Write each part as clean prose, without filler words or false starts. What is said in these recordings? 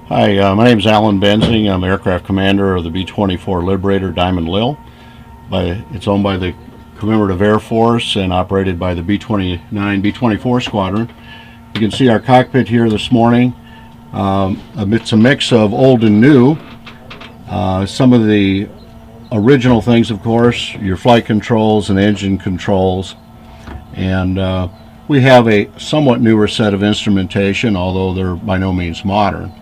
Hi, my name is Alan Benzing. I'm aircraft commander of the B-24 Liberator Diamond Lil. It's owned by the Commemorative Air Force and operated by the B-29 B-24 squadron. You can see our cockpit here this morning. It's a mix of old and new. Some of the original things, of course, your flight controls and engine controls. And we have a somewhat newer set of instrumentation, although they're by no means modern.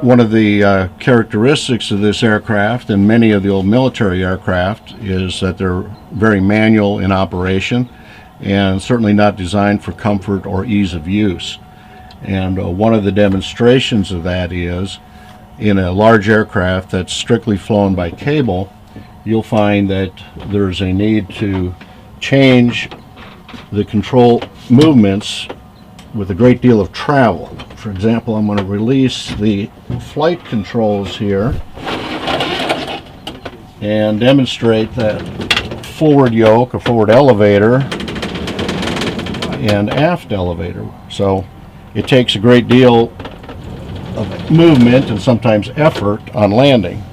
One of the characteristics of this aircraft and many of the old military aircraft is that they're very manual in operation and certainly not designed for comfort or ease of use. And one of the demonstrations of that is in a large aircraft that's strictly flown by cable, you'll find that there's a need to change the control movements with a great deal of travel. For example, I'm going to release the flight controls here and demonstrate that forward yoke, a forward elevator, and aft elevator. So it takes a great deal of movement and sometimes effort on landing.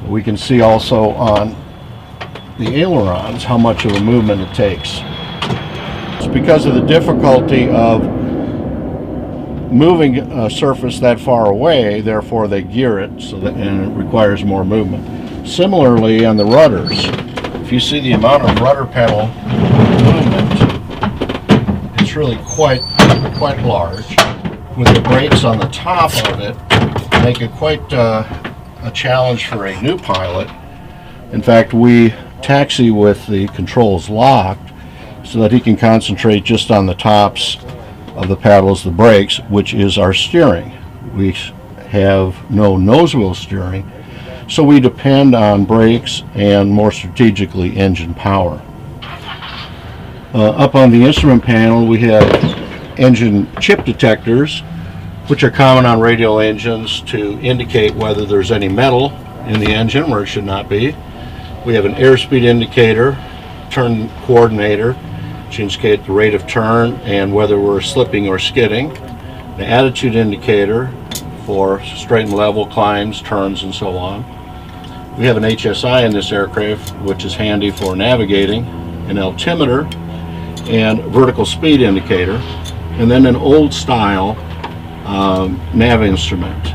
We can see also on the ailerons how much of a movement it takes. It's because of the difficulty of moving a surface that far away, therefore they gear it and it requires more movement. Similarly on the rudders, if you see the amount of rudder pedal movement, it's really quite large. With the brakes on the top of it, make it quite a challenge for a new pilot. In fact, we taxi with the controls locked so that he can concentrate just on the tops of the paddles, the brakes, which is our steering. We have no nose wheel steering, so we depend on brakes and more strategically engine power. Up on the instrument panel we have engine chip detectors, which are common on radial engines to indicate whether there's any metal in the engine where it should not be. We have an airspeed indicator, turn coordinator, which indicate the rate of turn and whether we're slipping or skidding. The attitude indicator for straight and level climbs, turns, and so on. We have an HSI in this aircraft, which is handy for navigating, an altimeter, and vertical speed indicator, and then an old style nav instrument,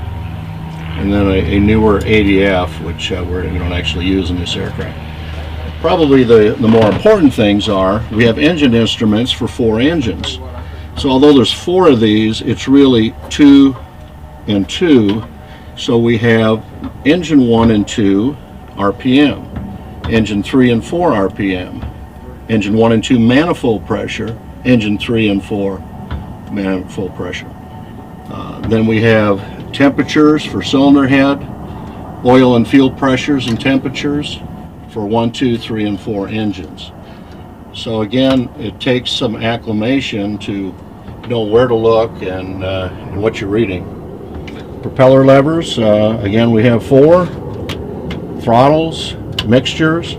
and then a newer ADF, which we don't actually use in this aircraft. Probably the more important things are we have engine instruments for 4 engines. So although there's 4 of these, it's really 2 and 2. So we have engine 1 and 2 RPM, engine 3 and 4 RPM, engine 1 and 2 manifold pressure, engine 3 and 4 manifold pressure. Then we have temperatures for cylinder head, oil and fuel pressures and temperatures for 1, 2, 3, and 4 engines. So again, it takes some acclimation to know where to look and what you're reading. Propeller levers, again we have 4. Throttles, mixtures.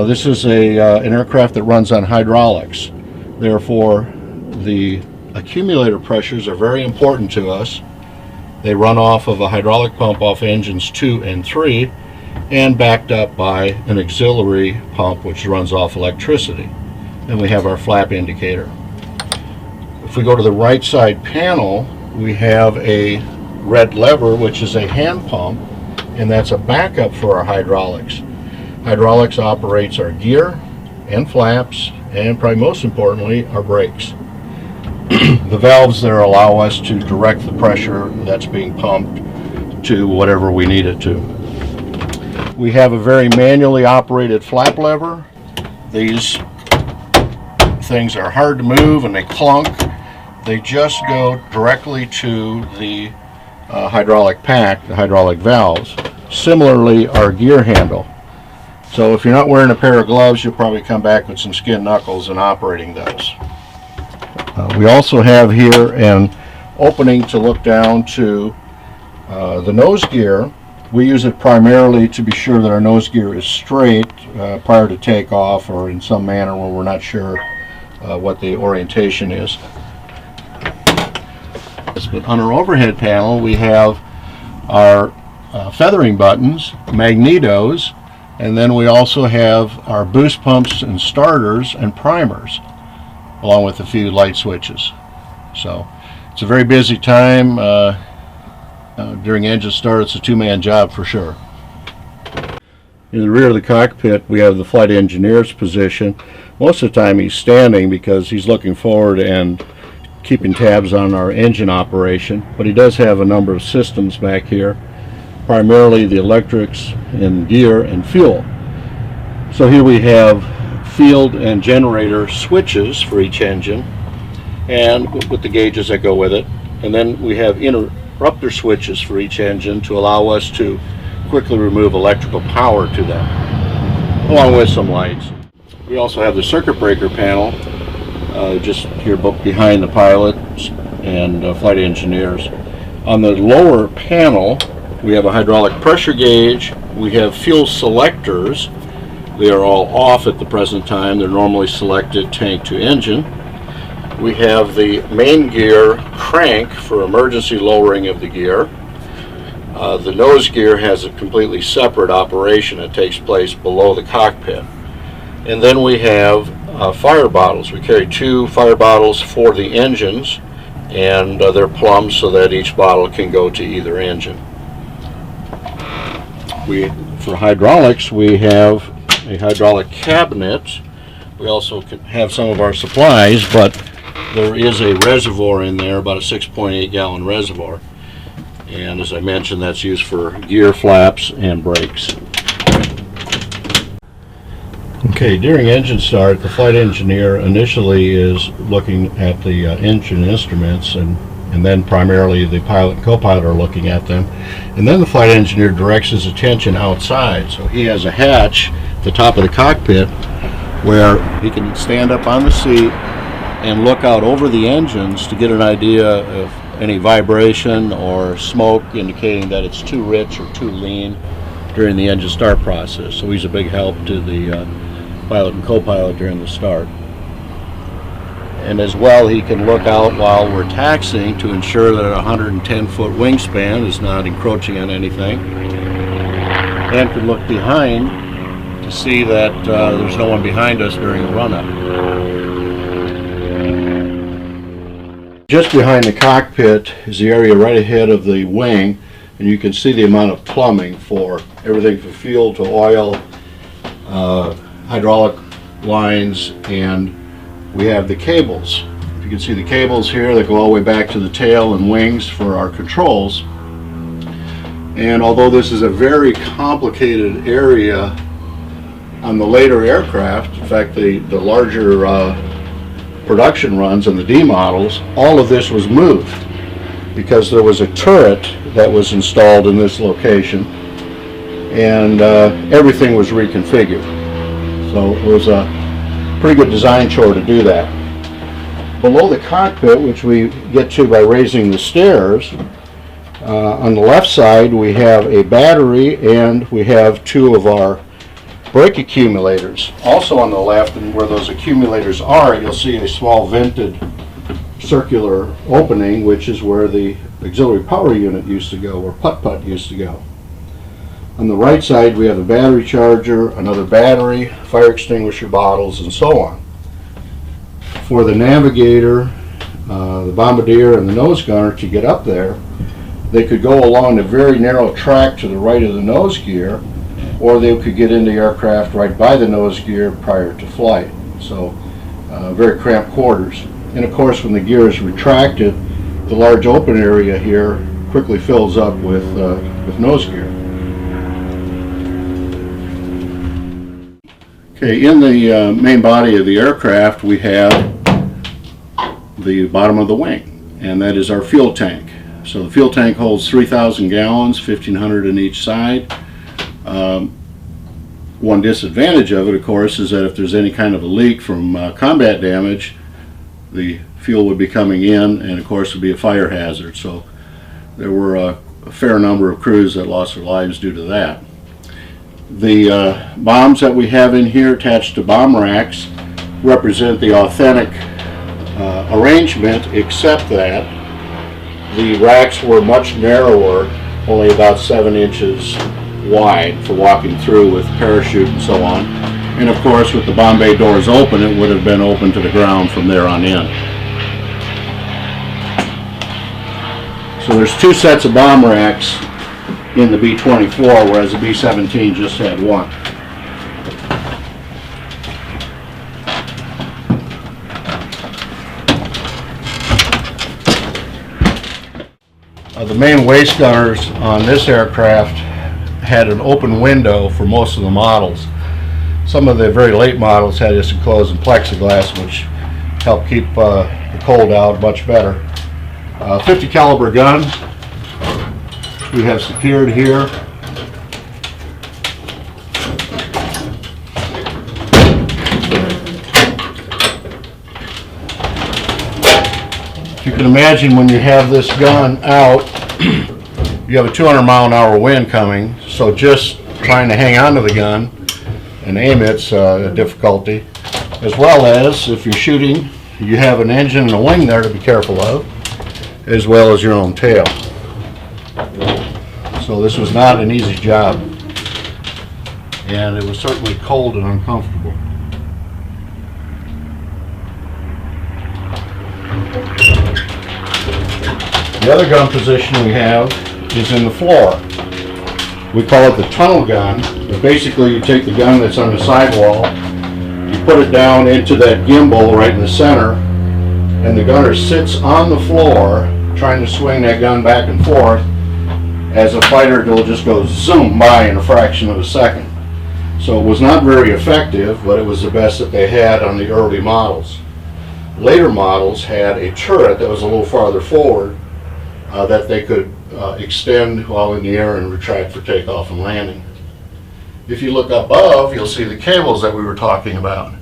This is an aircraft that runs on hydraulics. Therefore, the accumulator pressures are very important to us. They run off of a hydraulic pump off engines 2 and 3 and backed up by an auxiliary pump which runs off electricity. Then we have our flap indicator. If we go to the right side panel, we have a red lever which is a hand pump, and that's a backup for our hydraulics. Hydraulics operates our gear and flaps and probably most importantly our brakes. The valves there allow us to direct the pressure that's being pumped to whatever we need it to. We have a very manually operated flap lever. These things are hard to move and they clunk. They just go directly to the hydraulic pack, the hydraulic valves. Similarly, our gear handle. So if you're not wearing a pair of gloves, you'll probably come back with some skin knuckles in operating those. We also have here an opening to look down to the nose gear. We use it primarily to be sure that our nose gear is straight prior to takeoff, or in some manner where we're not sure what the orientation is. But on our overhead panel, we have our feathering buttons, magnetos, and then we also have our boost pumps and starters and primers, along with a few light switches. So it's a very busy time. During engine start, it's a two-man job for sure. In the rear of the cockpit, we have the flight engineer's position. Most of the time he's standing because he's looking forward and keeping tabs on our engine operation, but he does have a number of systems back here, primarily the electrics and gear and fuel. So here we have field and generator switches for each engine, and with the gauges that go with it, and then we have interrupter switches for each engine to allow us to quickly remove electrical power to them, along with some lights. We also have the circuit breaker panel just here behind the pilots and flight engineers. On the lower panel, we have a hydraulic pressure gauge. We have fuel selectors. They are all off at the present time. They're normally selected tank to engine. We have the main gear crank for emergency lowering of the gear. The nose gear has a completely separate operation that takes place below the cockpit. And then we have fire bottles. We carry 2 fire bottles for the engines, and they're plumbed so that each bottle can go to either engine. For hydraulics, we have a hydraulic cabinet. We also have some of our supplies, but there is a reservoir in there, about a 6.8 gallon reservoir. And as I mentioned, that's used for gear flaps and brakes. Okay, during engine start, the flight engineer initially is looking at the engine instruments, and then primarily the pilot and co-pilot are looking at them. And then the flight engineer directs his attention outside. So he has a hatch at the top of the cockpit where he can stand up on the seat and look out over the engines to get an idea of any vibration or smoke indicating that it's too rich or too lean during the engine start process. So he's a big help to the pilot and co-pilot during the start. And as well, he can look out while we're taxiing to ensure that a 110-foot wingspan is not encroaching on anything, and can look behind to see that there's no one behind us during the run-up. Just behind the cockpit is the area right ahead of the wing, and you can see the amount of plumbing for everything from fuel to oil, hydraulic lines, and we have the cables. You can see the cables here that go all the way back to the tail and wings for our controls. And although this is a very complicated area on the later aircraft, in fact the larger production runs and the D models, all of this was moved because there was a turret that was installed in this location, and everything was reconfigured. So it was a pretty good design chore to do that. Below the cockpit, which we get to by raising the stairs, on the left side we have a battery, and we have 2 of our brake accumulators. Also on the left, and where those accumulators are, you'll see a small vented circular opening, which is where the auxiliary power unit used to go, where putt-putt used to go. On the right side we have a battery charger, another battery, fire extinguisher bottles, and so on. For the navigator, the bombardier, and the nose gunner to get up there, they could go along a very narrow track to the right of the nose gear, or they could get into the aircraft right by the nose gear prior to flight. So very cramped quarters. And of course, when the gear is retracted, the large open area here quickly fills up with nose gear. Okay, in the main body of the aircraft we have the bottom of the wing, and that is our fuel tank. So the fuel tank holds 3,000 gallons, 1,500 in each side. One disadvantage of it, of course, is that if there's any kind of a leak from combat damage, the fuel would be coming in, and of course would be a fire hazard. So there were a fair number of crews that lost their lives due to that. The bombs that we have in here attached to bomb racks represent the authentic arrangement, except that the racks were much narrower, only about 7 inches wide for walking through with parachute and so on. And of course, with the Bombay doors open, it would have been open to the ground from there on in. So there's 2 sets of bomb racks in the B-24, whereas the B-17 just had 1. The main waist gunners on this aircraft had an open window for most of the models. Some of the very late models had this enclosed in plexiglass, which helped keep the cold out much better. 50 caliber gun we have secured here. You can imagine when you have this gun out, you have a 200-mile-an-hour wind coming, so just trying to hang on to the gun and aim it's a difficulty. As well as, if you're shooting, you have an engine and a wing there to be careful of, as well as your own tail. So this was not an easy job, and it was certainly cold and uncomfortable. The other gun position we have is in the floor. We call it the tunnel gun, but basically you take the gun that's on the sidewall, you put it down into that gimbal right in the center, and the gunner sits on the floor trying to swing that gun back and forth as a fighter will just go zoom by in a fraction of a second. So it was not very effective, but it was the best that they had on the early models. Later models had a turret that was a little farther forward that they could extend while in the air and retract for takeoff and landing. If you look above, you'll see the cables that we were talking about.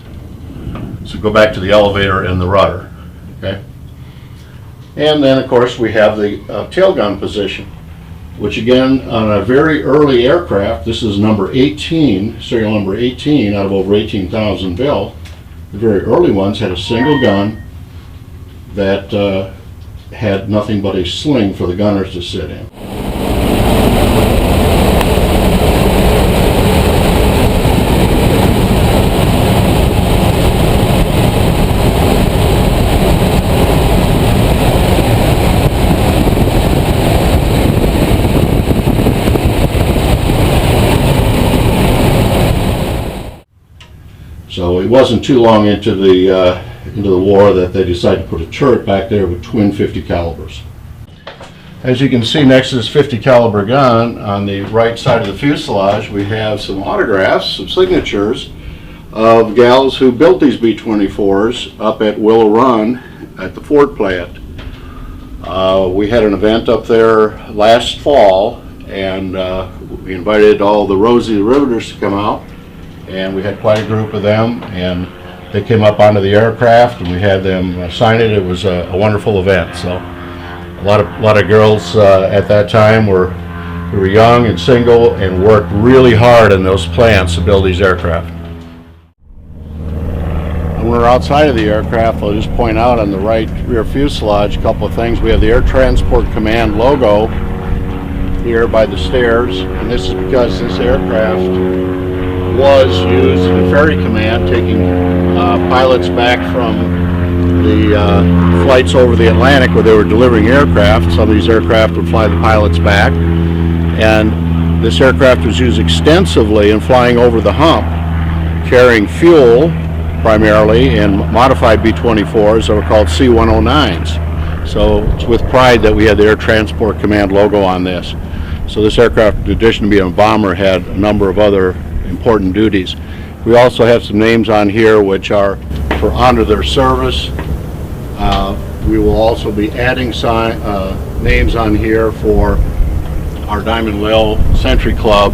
So go back to the elevator and the rudder. Okay? And then, of course, we have the tail gun position, which again, on a very early aircraft, this is number 18, serial number 18 out of over 18,000 built. The very early ones had a single gun that had nothing but a sling for the gunners to sit in. So it wasn't too long into the war that they decided to put a turret back there with twin 50 calibers. As you can see next to this 50 caliber gun on the right side of the fuselage, we have some autographs, some signatures of gals who built these B-24s up at Willow Run at the Ford plant. We had an event up there last fall, and we invited all the Rosie the Riveters to come out, and we had quite a group of them, and they came up onto the aircraft and we had them sign it. It was a wonderful event. So a lot of girls at that time were young and single and worked really hard in those plants to build these aircraft. When we're outside of the aircraft, I'll just point out on the right rear fuselage a couple of things. We have the Air Transport Command logo here by the stairs, and this is because this aircraft was used in Ferry Command, taking pilots back from the flights over the Atlantic where they were delivering aircraft. Some of these aircraft would fly the pilots back, and this aircraft was used extensively in flying over the hump, carrying fuel primarily in modified B-24s that were called C-109s. So it's with pride that we had the Air Transport Command logo on this. So this aircraft, in addition to being a bomber, had a number of other important duties. We also have some names on here which are for honor their service. We will also be adding names on here for our Diamond Lil Century Club.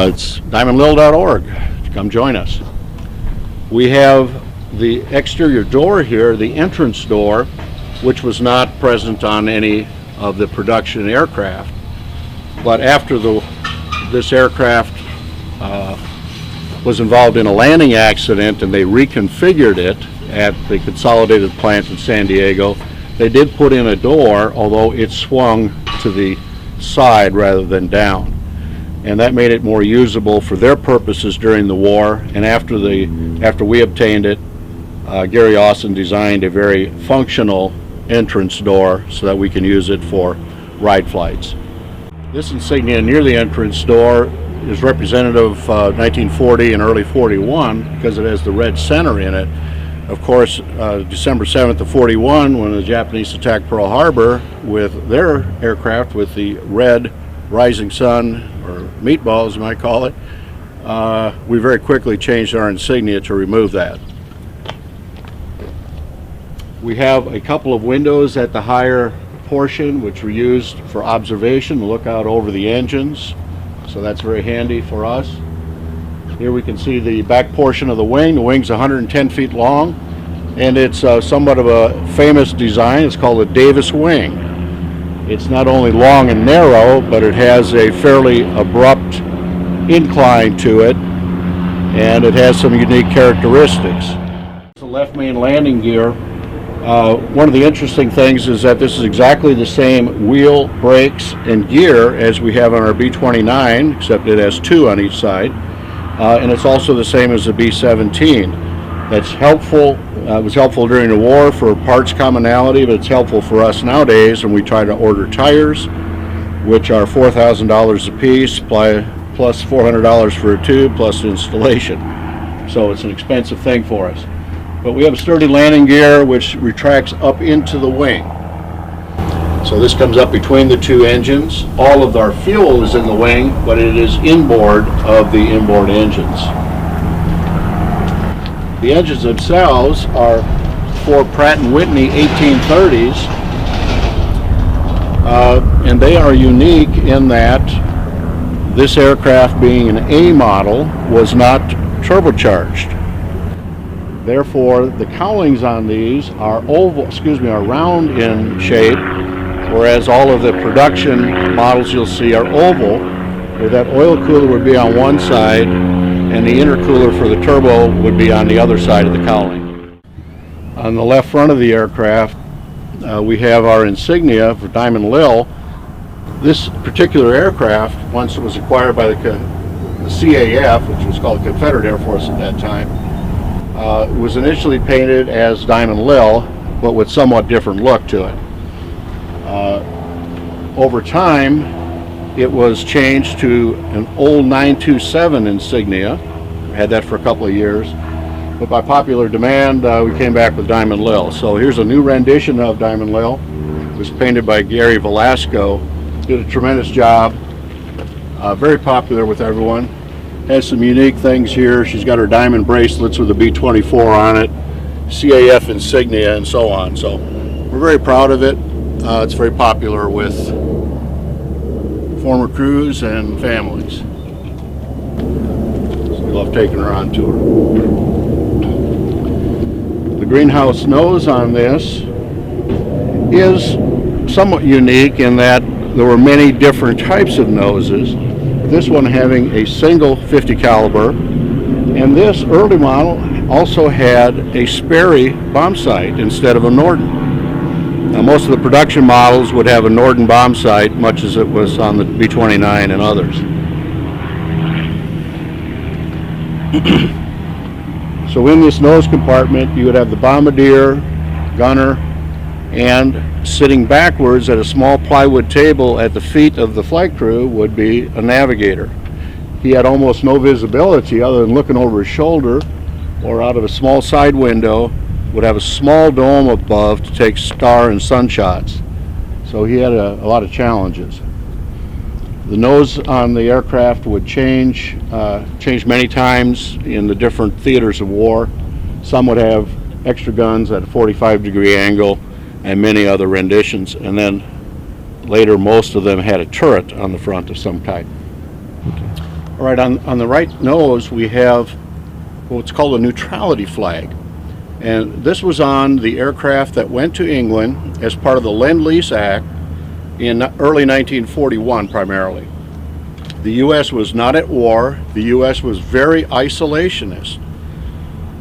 It's diamondlil.org. Come join us. We have the exterior door here, the entrance door, which was not present on any of the production aircraft. But after this aircraft was involved in a landing accident and they reconfigured it at the consolidated plant in San Diego, they did put in a door, although it swung to the side rather than down. And that made it more usable for their purposes during the war. And after we obtained it, Gary Austin designed a very functional entrance door so that we can use it for ride flights. This insignia near the entrance door is representative of 1940 and early 41 because it has the red center in it. Of course, December 7th of 41, when the Japanese attacked Pearl Harbor with their aircraft with the red rising sun, or meatballs you might call it, we very quickly changed our insignia to remove that. We have a couple of windows at the higher portion which were used for observation to look out over the engines, so that's very handy for us. Here we can see the back portion of the wing. The wing's 110 feet long, and it's somewhat of a famous design. It's called a Davis wing. It's not only long and narrow, but it has a fairly abrupt incline to it, and it has some unique characteristics. The left main landing gear. One of the interesting things is that this is exactly the same wheel, brakes, and gear as we have on our B-29, except it has two on each side. And it's also the same as the B-17. That's helpful. It was helpful during the war for parts commonality, but it's helpful for us nowadays when we try to order tires, which are $4,000 a piece, plus $400 for a tube, plus installation. So it's an expensive thing for us. But we have a sturdy landing gear which retracts up into the wing. So this comes up between the two engines. All of our fuel is in the wing, but it is inboard of the inboard engines. The engines themselves are four Pratt Whitney 1830s, and they are unique in that this aircraft, being an A model, was not turbocharged. Therefore, the cowlings on these are round in shape, whereas all of the production models you'll see are oval, where that oil cooler would be on one side and the intercooler for the turbo would be on the other side of the cowling. On the left front of the aircraft, we have our insignia for Diamond Lil. This particular aircraft, once it was acquired by the CAF, which was called Confederate Air Force at that time, was initially painted as Diamond Lil, but with somewhat different look to it. Over time, it was changed to an old 927 insignia. We had that for a couple of years, but by popular demand, we came back with Diamond Lil. So here's a new rendition of Diamond Lil. It was painted by Gary Velasco. Did a tremendous job. Very popular with everyone. Has some unique things here. She's got her diamond bracelets with a B-24 on it, CAF insignia, and so on. So we're very proud of it. It's very popular with former crews and families. So we love taking her on tour. The greenhouse nose on this is somewhat unique in that there were many different types of noses. This one having a single 50 caliber, and this early model also had a Sperry bomb sight instead of a Norden. Now, most of the production models would have a Norden bomb sight, much as it was on the B-29 and others. So in this nose compartment, you would have the bombardier, gunner, and sitting backwards at a small plywood table at the feet of the flight crew would be a navigator. He had almost no visibility other than looking over his shoulder or out of a small side window, would have a small dome above to take star and sun shots. So he had a lot of challenges. The nose on the aircraft would change many times in the different theaters of war. Some would have extra guns at a 45-degree angle, and many other renditions, and then later most of them had a turret on the front of some type. All right, on the right nose we have what's called a neutrality flag, and this was on the aircraft that went to England as part of the Lend-Lease Act in early 1941 primarily. The U.S. was not at war. The U.S. was very isolationist.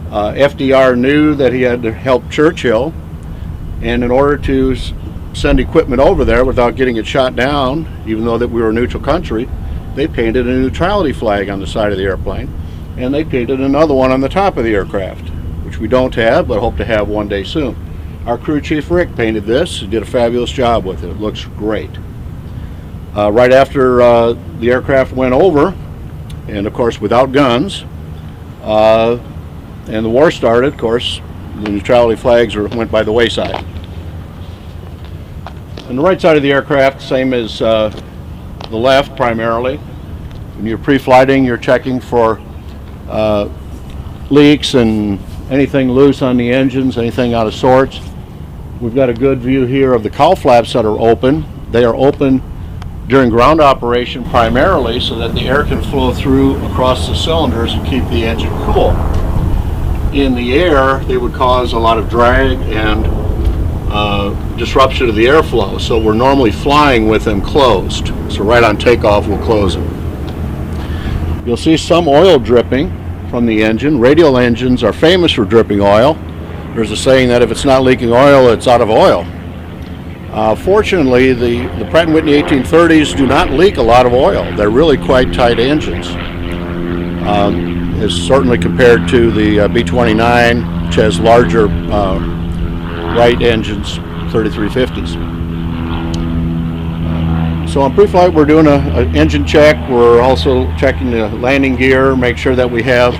FDR knew that he had to help Churchill, And in order to send equipment over there without getting it shot down, even though that we were a neutral country, they painted a neutrality flag on the side of the airplane, and they painted another one on the top of the aircraft, which we don't have but hope to have one day soon. Our crew chief Rick painted this. He did a fabulous job with it. It looks great. Right after the aircraft went over, and of course without guns, and the war started, of course, the neutrality flags went by the wayside. On the right side of the aircraft, same as the left primarily. When you're pre-flighting, you're checking for leaks and anything loose on the engines, anything out of sorts. We've got a good view here of the cowl flaps that are open. They are open during ground operation primarily so that the air can flow through across the cylinders and keep the engine cool. In the air, they would cause a lot of drag and disruption of the airflow, so we're normally flying with them closed. So right on takeoff, we'll close them. You'll see some oil dripping from the engine. Radial engines are famous for dripping oil. There's a saying that if it's not leaking oil, it's out of oil. Fortunately, the Pratt Whitney 1830s do not leak a lot of oil. They're really quite tight engines. As certainly compared to the B-29, which has larger Wright engines, 3350s. So on pre-flight, we're doing an engine check. We're also checking the landing gear, make sure that we have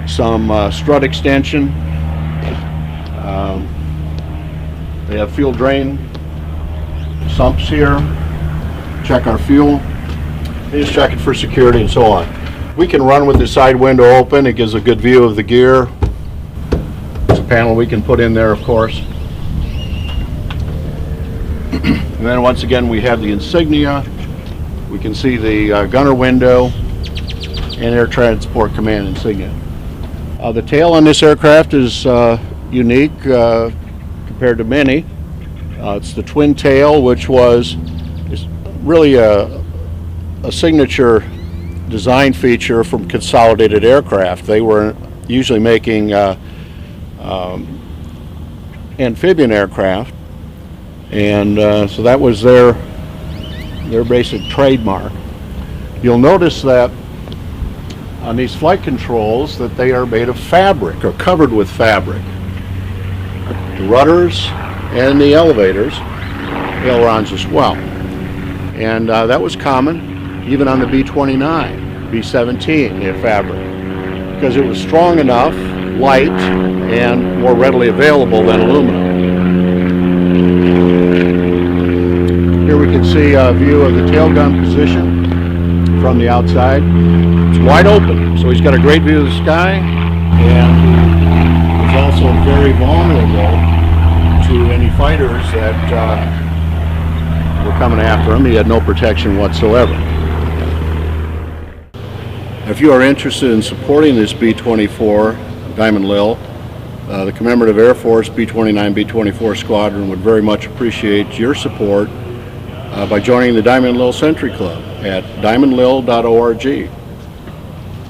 some strut extension. They have fuel drain sumps here. Check our fuel. They just check it for security and so on. We can run with the side window open. It gives a good view of the gear. There's a panel we can put in there, of course. And then once again, we have the Insignia. We can see the gunner window and Air Transport Command insignia. The tail on this aircraft is unique compared to many. It's the twin tail, which is really a signature design feature from Consolidated Aircraft. They were usually making amphibian aircraft, and so that was their basic trademark. You'll notice that on these flight controls that they are made of fabric or covered with fabric. The rudders and the elevators, ailerons as well. And that was common even on the B-29, B-17, they had fabric, because it was strong enough, light, and more readily available than aluminum. Here we can see a view of the tail gun position from the outside. It's wide open, so he's got a great view of the sky, and he's also very vulnerable to any fighters that were coming after him. He had no protection whatsoever. If you are interested in supporting this B-24 Diamond Lil, the Commemorative Air Force B-29, B-24 Squadron would very much appreciate your support by joining the Diamond Lil Sentry Club at diamondlil.org.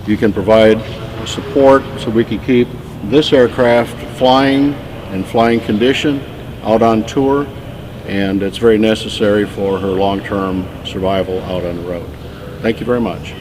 You can provide support so we can keep this aircraft flying in flying condition, out on tour, and it's very necessary for her long-term survival out on the road. Thank you very much.